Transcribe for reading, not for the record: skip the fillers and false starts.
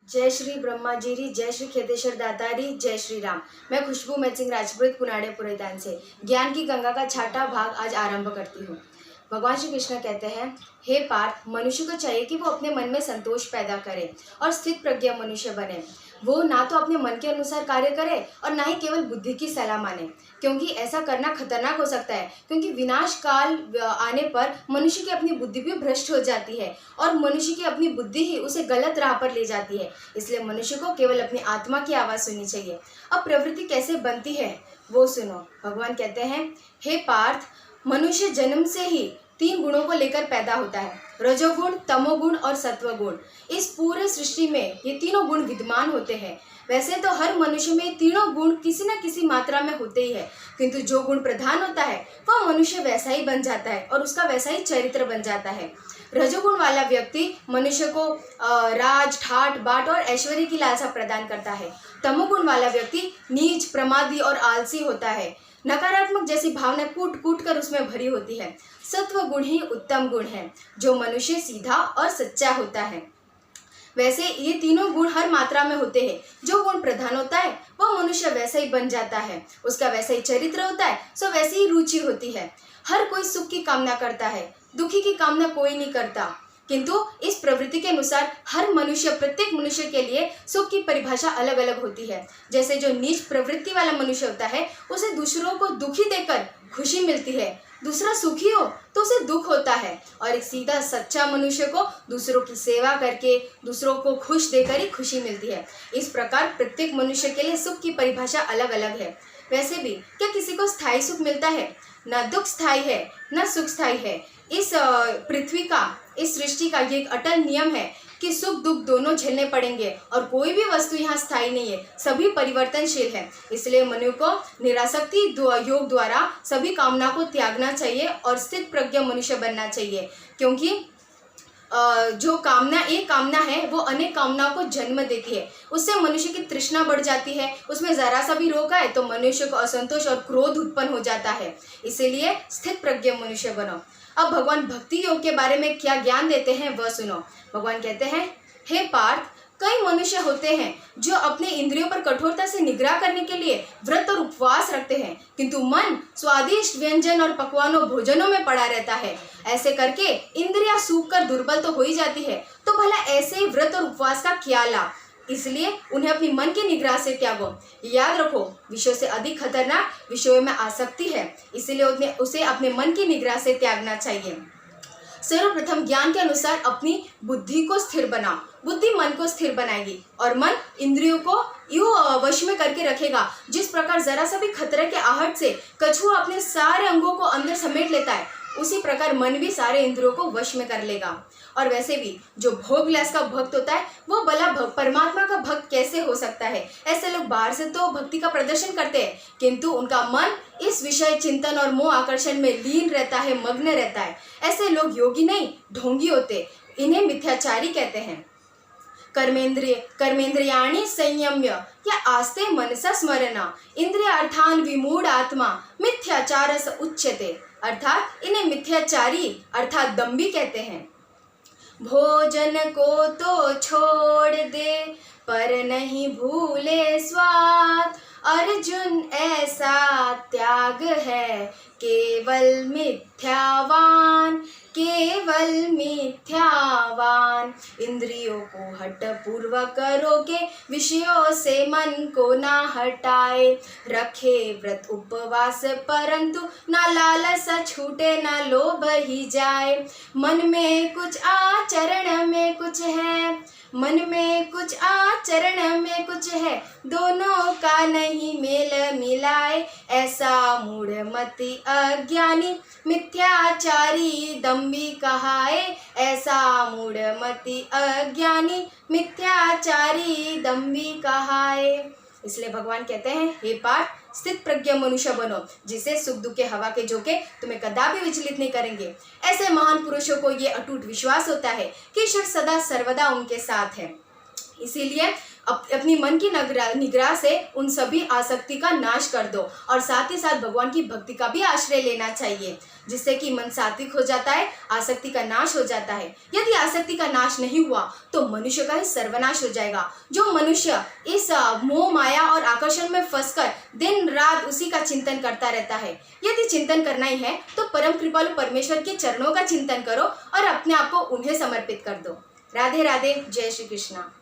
जय श्री ब्रह्मा जी री, जय श्री खेतेश्वर दातारी, जय श्री राम। मैं खुशबू मेत सिंह राजपूत पुनाड़े पुरेदान से ज्ञान की गंगा का छठा भाग आज आरंभ करती हूँ। भगवान श्री कृष्ण कहते हैं, हे पार्थ, मनुष्य को चाहिए कि वो अपने मन में संतोष पैदा करे और स्थित प्रज्ञ मनुष्य बने। वो ना तो अपने मन के अनुसार कार्य करे और ना ही केवल बुद्धि की सलाह माने, क्योंकि ऐसा करना खतरनाक हो सकता है। क्योंकि विनाश काल आने पर मनुष्य की अपनी बुद्धि भी भ्रष्ट हो जाती है और मनुष्य की अपनी बुद्धि ही उसे गलत राह पर ले जाती है। इसलिए मनुष्य को केवल अपनी आत्मा की आवाज़ सुननी चाहिए। अब प्रवृत्ति कैसे बनती है वो सुनो। भगवान कहते हैं, हे पार्थ, मनुष्य जन्म से ही 3 गुणों को लेकर पैदा होता है, रजोगुण, तमोगुण और सत्वगुण। इस पूरे सृष्टि में ये तीनों गुण विद्यमान होते हैं। वैसे तो हर मनुष्य में तीनों गुण किसी न किसी मात्रा में होते ही है, किंतु जो गुण प्रधान होता है वह मनुष्य वैसा ही बन जाता है और उसका वैसा ही चरित्र बन जाता है। रजोगुण वाला व्यक्ति मनुष्य को राज, ठाट, बाट और ऐश्वर्य की लालसा प्रदान करता है। तमोगुण वाला व्यक्ति नीच, प्रमादी और आलसी होता है। नकारात्मक जैसी भावना कूट कूट कर उसमें भरी होती है। सत्व गुण ही उत्तम गुण है, जो मनुष्य सीधा और सच्चा होता है। वैसे ये तीनों गुण हर मात्रा में होते हैं। जो गुण प्रधान होता है वह मनुष्य वैसा ही बन जाता है, उसका वैसा ही चरित्र होता है, सो वैसी ही रुचि होती है। हर कोई सुख की कामना करता है, दुखी की कामना कोई नहीं करता। किंतु इस प्रवृत्ति के अनुसार हर मनुष्य, प्रत्येक मनुष्य के लिए सुख की परिभाषा अलग अलग होती है। जैसे जो नीच प्रवृत्ति वाला मनुष्य होता है उसे दूसरों को दुखी देकर खुशी मिलती है, दूसरा सुखी हो तो उसे दुख होता है, और एक सीधा सच्चा मनुष्य को दूसरों की सेवा करके, दूसरों को खुश देकर ही खुशी मिलती है। इस प्रकार प्रत्येक मनुष्य के लिए सुख की परिभाषा अलग अलग है। वैसे भी क्या किसी को स्थायी सुख मिलता है? न दुख स्थायी है, न सुख स्थायी है। इस पृथ्वी का, इस सृष्टि का ये एक अटल नियम है कि सुख दुख दोनों झेलने पड़ेंगे और कोई भी वस्तु यहाँ स्थायी नहीं है, सभी परिवर्तनशील है। इसलिए मनुष्य को निरासक्ति योग द्वारा सभी कामना को त्यागना चाहिए और स्थित प्रज्ञ मनुष्य बनना चाहिए। क्योंकि जो कामना, एक कामना है वो अनेक कामनाओं को जन्म देती है। उससे मनुष्य की तृष्णा बढ़ जाती है, उसमें जरा सा भी रोक आए तो मनुष्य को असंतोष और क्रोध उत्पन्न हो जाता है। इसीलिए स्थित प्रज्ञ मनुष्य बनो। अब भगवान भक्ति योग के बारे में क्या ज्ञान देते हैं वह सुनो। भगवान कहते हैं, हे पार्थ, कई मनुष्य होते हैं जो अपने इंद्रियों पर कठोरता से निग्रह करने के लिए व्रत और उपवास रखते हैं, किंतु मन स्वादिष्ट व्यंजन और पकवानों भोजनों में पड़ा रहता है। ऐसे करके इंद्रियां सूख कर दुर्बल तो हो ही जाती है, तो भला ऐसे व्रत और उपवास का क्या लाभ? इसलिए उन्हें अपनी मन की निग्रह से त्यागो। याद रखो, विषयों से अधिक खतरनाक विषयों में आसक्ति है, इसलिए उसे अपने मन की निग्रह से त्यागना चाहिए। सर्वप्रथम ज्ञान के अनुसार अपनी बुद्धि को स्थिर बनाओ। बुद्धि मन को स्थिर बनाएगी और मन इंद्रियों को यूं वश में करके रखेगा। जिस प्रकार जरा सा भी खतरे के आहट से कछुआ अपने सारे अंगों को अंदर समेट लेता है, उसी प्रकार मन भी सारे इंद्रियों को वश में कर लेगा। और वैसे भी जो भोग विलास का भक्त होता है वो भला परमात्मा का भक्त कैसे हो सकता है? ऐसे लोग बाहर से तो भक्ति का प्रदर्शन करते हैं, किंतु उनका मन इस विषय चिंतन और मोह आकर्षण में लीन रहता है, मग्न रहता है। ऐसे लोग योगी नहीं, ढोंगी होते। इन्हें मिथ्याचारी कहते हैं। कर्मेंद्रियाणि संयम्य या आस्ते मनसा स्मरण इंद्रियार्थान विमूढ़ आत्मा मिथ्याचारस उच्यते। अर्थात इन्हें मिथ्याचारी अर्थात दंभी कहते हैं। भोजन को तो छोड़ दे पर नहीं भूले स्वाद, अर्जुन ऐसा त्याग है केवल मिथ्यावान, केवल मिथ्यावान। इंद्रियों को हट पूर्वक रोके, विषयों से मन को ना हटाए, रखे व्रत उपवास परंतु ना लालस छूटे, ना लोभ ही जाए। मन में कुछ आचरण में कुछ है, मन में कुछ आचरण में कुछ है, दोनों का नहीं मेल मिलाए। ऐसा मूढ़ मति अज्ञानी मिथ्याचारी दंभी कहाए। ऐसा मूढ़ मति अज्ञानी मिथ्याचारी दंभी कहाए। इसलिए भगवान कहते हैं, हे पार्थ, स्थित प्रज्ञ मनुष्य बनो, जिसे सुख दुख के हवा के झोंके तुम्हें कदापि विचलित नहीं करेंगे। ऐसे महान पुरुषों को ये अटूट विश्वास होता है कि ईश्वर सदा सर्वदा उनके साथ है। इसीलिए अपनी मन की निग्रह से उन सभी आसक्ति का नाश कर दो और साथ ही साथ भगवान की भक्ति का भी आश्रय लेना चाहिए, जिससे कि मन सात्विक हो जाता है, आसक्ति का नाश हो जाता है। यदि आसक्ति का नाश नहीं हुआ तो मनुष्य का ही सर्वनाश हो जाएगा। जो मनुष्य इस मोह माया और आकर्षण में फंसकर दिन रात उसी का चिंतन करता रहता है, यदि चिंतन करना ही है तो परम कृपालु परमेश्वर के चरणों का चिंतन करो और अपने आप को उन्हें समर्पित कर दो। राधे राधे, जय श्री कृष्णा।